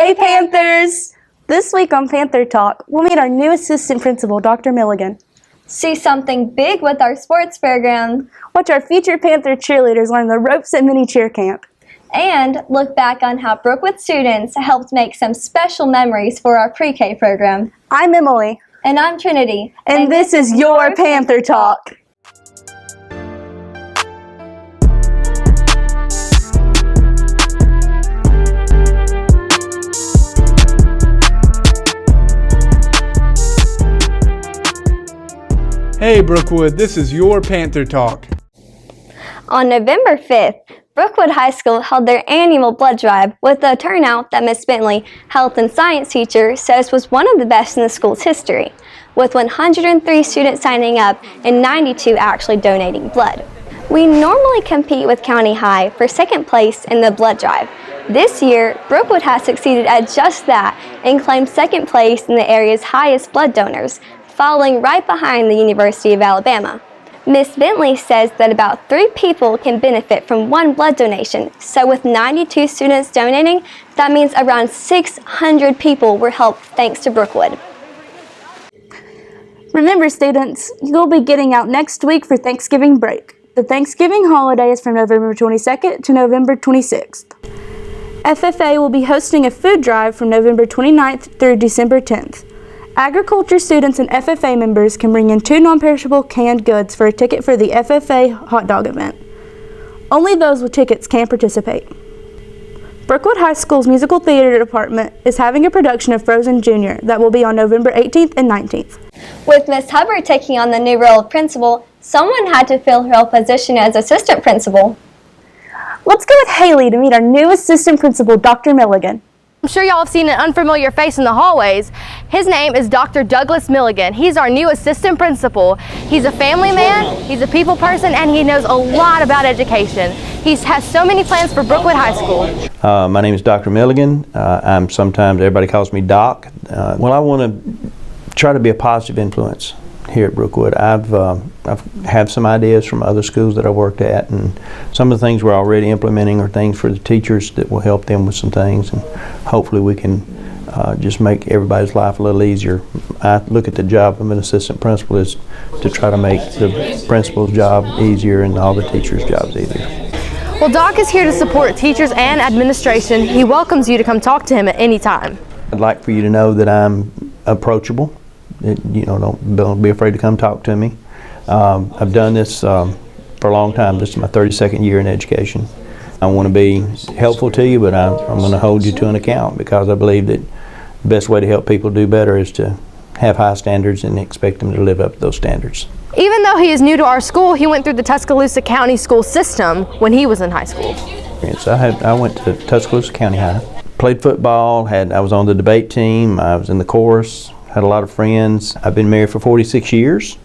Hey Panthers! This week on Panther Talk, we'll meet our new assistant principal, Dr. Milligan. See something big with our sports program. Watch our featured Panther cheerleaders learn the ropes at mini cheer camp. And look back on how Brookwood students helped make some special memories for our pre-K program. I'm Emily. And I'm Trinity. And this is your Panther Talk. Hey Brookwood, this is your Panther Talk. On November 5th, Brookwood High School held their annual blood drive with a turnout that Miss Bentley, health and science teacher, says was one of the best in the school's history, with 103 students signing up and 92 actually donating blood. We normally compete with County High for second place in the blood drive. This year, Brookwood has succeeded at just that and claimed second place in the area's highest blood donors, following right behind the University of Alabama. Miss Bentley says that about 3 people can benefit from one blood donation, so with 92 students donating, that means around 600 people were helped thanks to Brookwood. Remember students, you'll be getting out next week for Thanksgiving break. The Thanksgiving holiday is from November 22nd to November 26th. FFA will be hosting a food drive from November 29th through December 10th. Agriculture students and FFA members can bring in 2 non-perishable canned goods for a ticket for the FFA hot dog event. Only those with tickets can participate. Brookwood High School's musical theater department is having a production of Frozen Jr. that will be on November 18th and 19th. With Miss Hubbard taking on the new role of principal, someone had to fill her position as assistant principal. Let's go with Haley to meet our new assistant principal, Dr. Milligan. I'm sure y'all have seen an unfamiliar face in the hallways. His name is Dr. Douglas Milligan. He's our new assistant principal. He's a family man, he's a people person, and he knows a lot about education. He has so many plans for Brookwood High School. My name is Dr. Milligan. Sometimes everybody calls me Doc. Well, I want to try to be a positive influence here at Brookwood. I've had some ideas from other schools that I worked at, and some of the things we're already implementing are things for the teachers that will help them with some things, and hopefully we can just make everybody's life a little easier. I look at the job of an assistant principal is to try to make the principal's job easier and all the teachers' jobs easier. Well, Doc is here to support teachers and administration. He welcomes you to come talk to him at any time. I'd like for you to know that I'm approachable. Don't be afraid to come talk to me. I've done this for a long time. This is my 32nd year in education. I want to be helpful to you, but I'm going to hold you to an account, because I believe that the best way to help people do better is to have high standards and expect them to live up to those standards. Even though he is new to our school, he went through the Tuscaloosa County school system when he was in high school. So I went to Tuscaloosa County High, played football, I was on the debate team, I was in the chorus, had a lot of friends. I've been married for 46 years.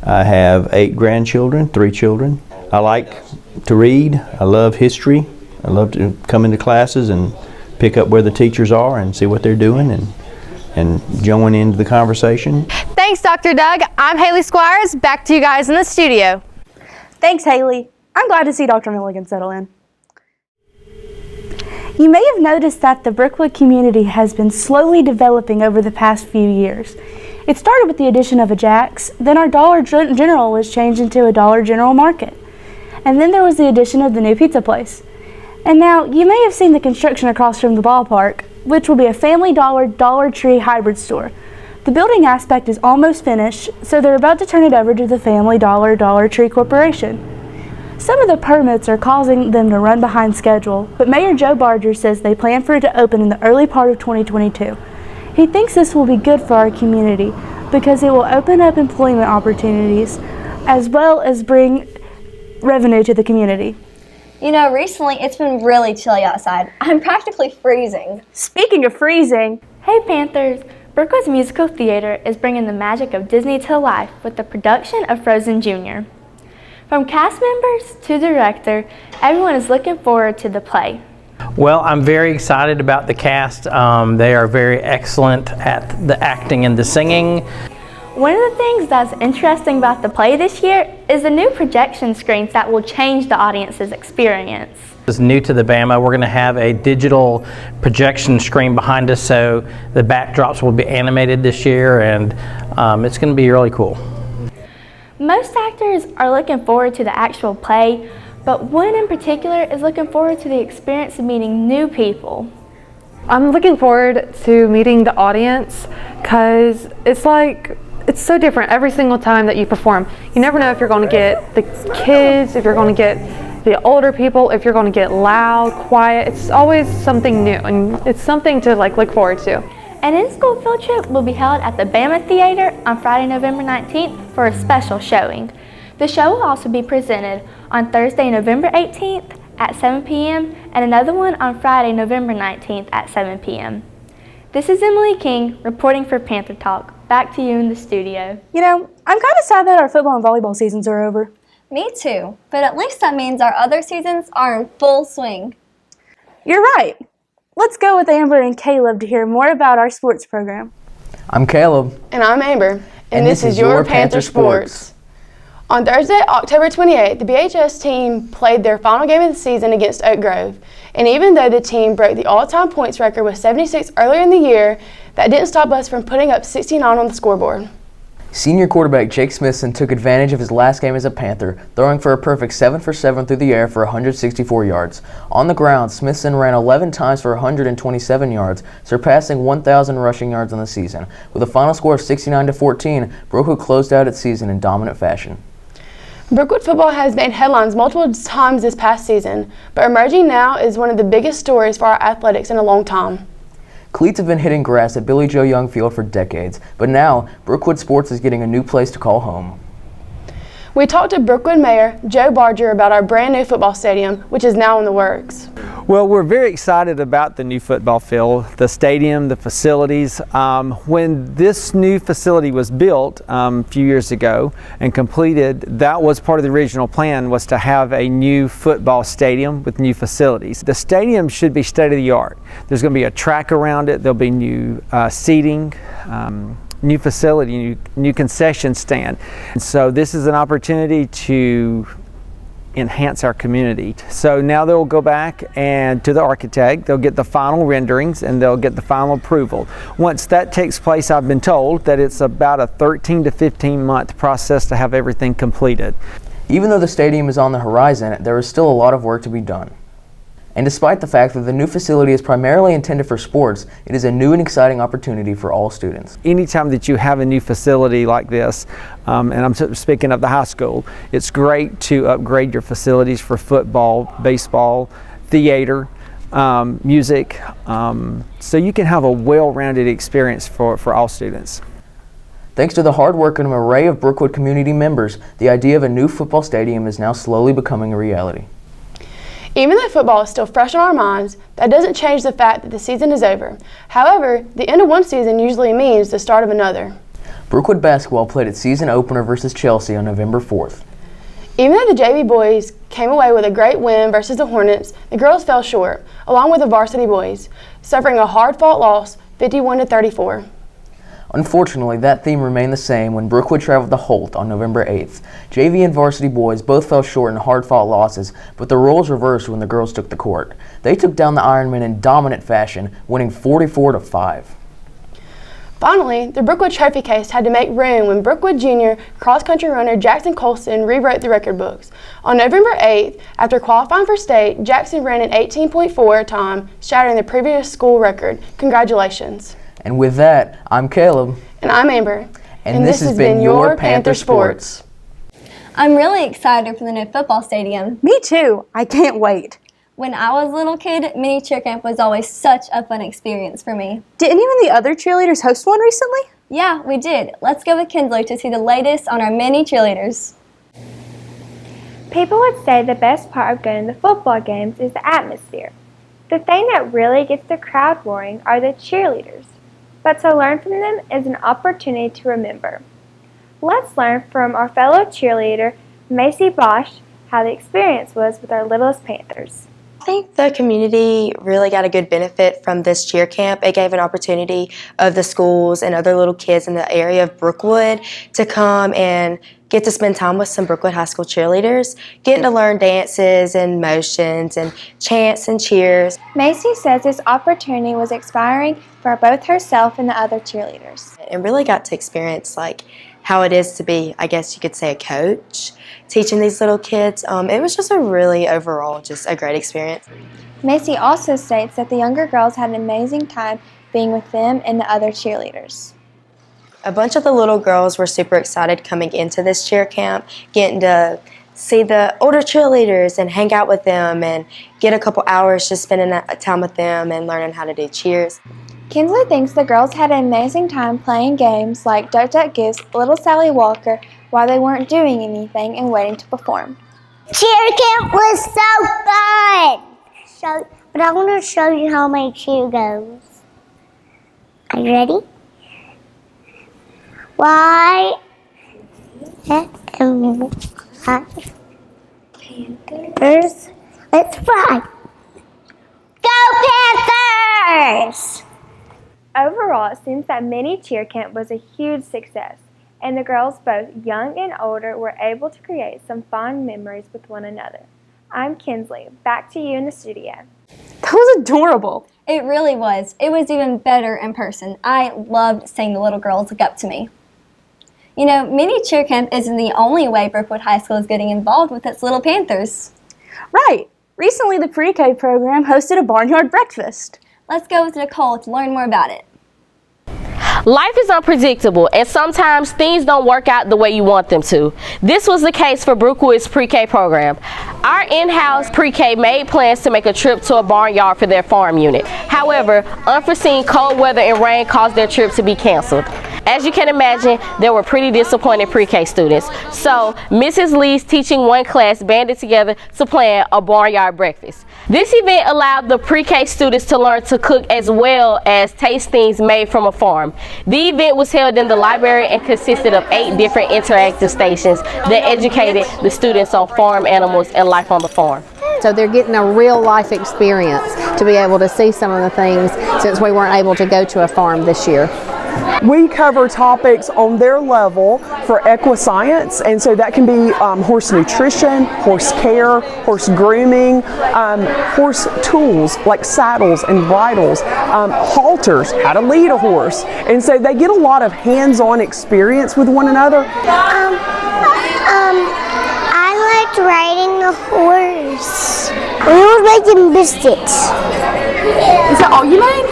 I have 8 grandchildren, 3 children. I like to read. I love history. I love to come into classes and pick up where the teachers are and see what they're doing and join into the conversation. Thanks, Dr. Doug. I'm Haley Squires. Back to you guys in the studio. Thanks, Haley. I'm glad to see Dr. Milligan settle in. You may have noticed that the Brookwood community has been slowly developing over the past few years. It started with the addition of a Jack's, then our Dollar General was changed into a Dollar General Market, and then there was the addition of the new pizza place. And now, you may have seen the construction across from the ballpark, which will be a Family Dollar Dollar Tree hybrid store. The building aspect is almost finished, so they're about to turn it over to the Family Dollar Dollar Tree Corporation. Some of the permits are causing them to run behind schedule, but Mayor Joe Barger says they plan for it to open in the early part of 2022. He thinks this will be good for our community because it will open up employment opportunities as well as bring revenue to the community. You know, recently it's been really chilly outside. I'm practically freezing. Speaking of freezing, hey Panthers! Brookwood's musical theater is bringing the magic of Disney to life with the production of Frozen Jr. From cast members to director, everyone is looking forward to the play. Well, I'm very excited about the cast. They are very excellent at the acting and the singing. One of the things that's interesting about the play this year is the new projection screens that will change the audience's experience. It's new to the Bama. We're going to have a digital projection screen behind us, so the backdrops will be animated this year, and it's going to be really cool. Most actors are looking forward to the actual play, but one in particular is looking forward to the experience of meeting new people. I'm looking forward to meeting the audience because it's so different every single time that you perform. You never know if you're going to get the kids, if you're going to get the older people, if you're going to get loud, quiet. It's always something new, and it's something to look forward to. An in-school field trip will be held at the Bama Theater on Friday, November 19th for a special showing. The show will also be presented on Thursday, November 18th at 7 p.m. and another one on Friday, November 19th at 7 p.m. This is Emily King reporting for Panther Talk. Back to you in the studio. You know, I'm kind of sad that our football and volleyball seasons are over. Me too, but at least that means our other seasons are in full swing. You're right. Let's go with Amber and Caleb to hear more about our sports program. I'm Caleb. And I'm Amber. And this is your Panther Sports. On Thursday, October 28th, the BHS team played their final game of the season against Oak Grove. And even though the team broke the all-time points record with 76 earlier in the year, that didn't stop us from putting up 69 on the scoreboard. Senior quarterback Jake Smithson took advantage of his last game as a Panther, throwing for a perfect 7 for 7 through the air for 164 yards. On the ground, Smithson ran 11 times for 127 yards, surpassing 1,000 rushing yards on the season. With a final score of 69-14, Brookwood closed out its season in dominant fashion. Brookwood football has made headlines multiple times this past season, but emerging now is one of the biggest stories for our athletics in a long time. Cleats have been hitting grass at Billy Joe Young Field for decades, but now Brookwood Sports is getting a new place to call home. We talked to Brookwood Mayor Joe Barger about our brand new football stadium, which is now in the works. Well, we're very excited about the new football field, the stadium, the facilities. When this new facility was built a few years ago and completed, that was part of the original plan, was to have a new football stadium with new facilities. The stadium should be state-of-the-art. There's going to be a track around it. There'll be new seating, new facility, new concession stand. And so this is an opportunity to enhance our community. So now they'll go back and to the architect, they'll get the final renderings and they'll get the final approval. Once that takes place, I've been told that it's about a 13 to 15 month process to have everything completed. Even though the stadium is on the horizon, there is still a lot of work to be done. And despite the fact that the new facility is primarily intended for sports, it is a new and exciting opportunity for all students. Anytime that you have a new facility like this, and I'm speaking of the high school, it's great to upgrade your facilities for football, baseball, theater, music, so you can have a well-rounded experience for all students. Thanks to the hard work of an array of Brookwood community members, the idea of a new football stadium is now slowly becoming a reality. Even though football is still fresh on our minds, that doesn't change the fact that the season is over. However, the end of one season usually means the start of another. Brookwood basketball played its season opener versus Chelsea on November 4th. Even though the JV boys came away with a great win versus the Hornets, the girls fell short, along with the varsity boys, suffering a hard-fought loss, 51-34. Unfortunately, that theme remained the same when Brookwood traveled to Holt on November 8th. JV and varsity boys both fell short in hard-fought losses, but the roles reversed when the girls took the court. They took down the Ironmen in dominant fashion, winning 44-5. Finally, the Brookwood Trophy case had to make room when Brookwood Junior cross-country runner Jackson Colston rewrote the record books. On November 8th, after qualifying for state, Jackson ran an 18.4 time, shattering the previous school record. Congratulations. And with that, I'm Caleb. And I'm Amber. And this has been your Panther Sports. I'm really excited for the new football stadium. Me too. I can't wait. When I was a little kid, mini cheer camp was always such a fun experience for me. Did any of the other cheerleaders host one recently? Yeah, we did. Let's go with Kinsley to see the latest on our mini cheerleaders. People would say the best part of going to football games is the atmosphere. The thing that really gets the crowd roaring are the cheerleaders. But to learn from them is an opportunity to remember. Let's learn from our fellow cheerleader, Macy Bosch, how the experience was with our littlest Panthers. think the community really got a good benefit from this cheer camp. It gave an opportunity of the schools and other little kids in the area of Brookwood to come and get to spend time with some Brookwood High School cheerleaders, getting to learn dances and motions and chants and cheers. Macy says this opportunity was inspiring for both herself and the other cheerleaders. And really got to experience like how it is to be, I guess you could say, a coach, teaching these little kids. It was just a really overall just a great experience. Macy also states that the younger girls had an amazing time being with them and the other cheerleaders. A bunch of the little girls were super excited coming into this cheer camp, getting to see the older cheerleaders and hang out with them and get a couple hours just spending time with them and learning how to do cheers. Kinsley thinks the girls had an amazing time playing games like Duck Duck Goose, Little Sally Walker, while they weren't doing anything and waiting to perform. Cheer camp was so fun! But I want to show you how my cheer goes. Are you ready? Why? Panthers. Let's fly. Go Panthers! Overall, it seems that mini cheer camp was a huge success, and the girls, both young and older, were able to create some fond memories with one another. I'm Kinsley. Back to you in the studio. That was adorable. It really was. It was even better in person. I loved seeing the little girls look up to me. You know, mini cheer camp isn't the only way Brookwood High School is getting involved with its little Panthers. Right. Recently, the pre-K program hosted a barnyard breakfast. Let's go with Nicole to learn more about it. Life is unpredictable, and sometimes things don't work out the way you want them to. This was the case for Brookwood's pre-K program. Our in-house pre-K made plans to make a trip to a barnyard for their farm unit. However, unforeseen cold weather and rain caused their trip to be canceled. As you can imagine, there were pretty disappointed pre-K students. So, Mrs. Lee's teaching one class banded together to plan a barnyard breakfast. This event allowed the pre-K students to learn to cook as well as taste things made from a farm. The event was held in the library and consisted of 8 different interactive stations that educated the students on farm animals and life on the farm. So they're getting a real life experience to be able to see some of the things since we weren't able to go to a farm this year. We cover topics on their level for equiscience, and so that can be horse nutrition, horse care, horse grooming, horse tools like saddles and bridles, halters, how to lead a horse. And so they get a lot of hands-on experience with one another. I liked riding the horse. We were making biscuits. Is that all you made?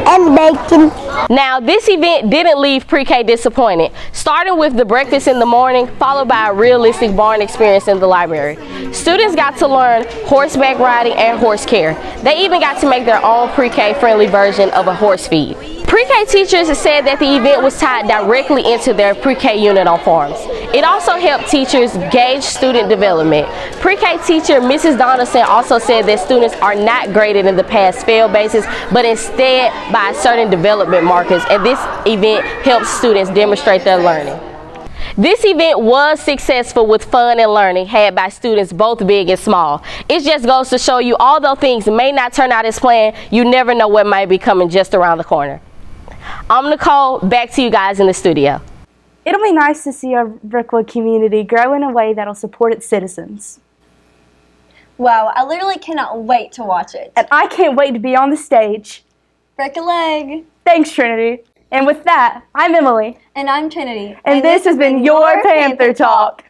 And bacon. Now, this event didn't leave pre-K disappointed, starting with the breakfast in the morning, followed by a realistic barn experience in the library. Students got to learn horseback riding and horse care. They even got to make their own pre-K friendly version of a horse feed. Pre-K teachers said that the event was tied directly into their pre-K unit on farms. It also helped teachers gauge student development. Pre-K teacher Mrs. Donaldson also said that students are not graded in the pass-fail basis, but instead by certain development markers, and this event helps students demonstrate their learning. This event was successful with fun and learning had by students both big and small. It just goes to show you, although things may not turn out as planned, you never know what might be coming just around the corner. I'm Nicole, back to you guys in the studio. It'll be nice to see our Brookwood community grow in a way that'll support its citizens. Wow, I literally cannot wait to watch it. And I can't wait to be on the stage. Break a leg. Thanks, Trinity. And with that, I'm Emily. And I'm Trinity. And this has been your Panther Talk.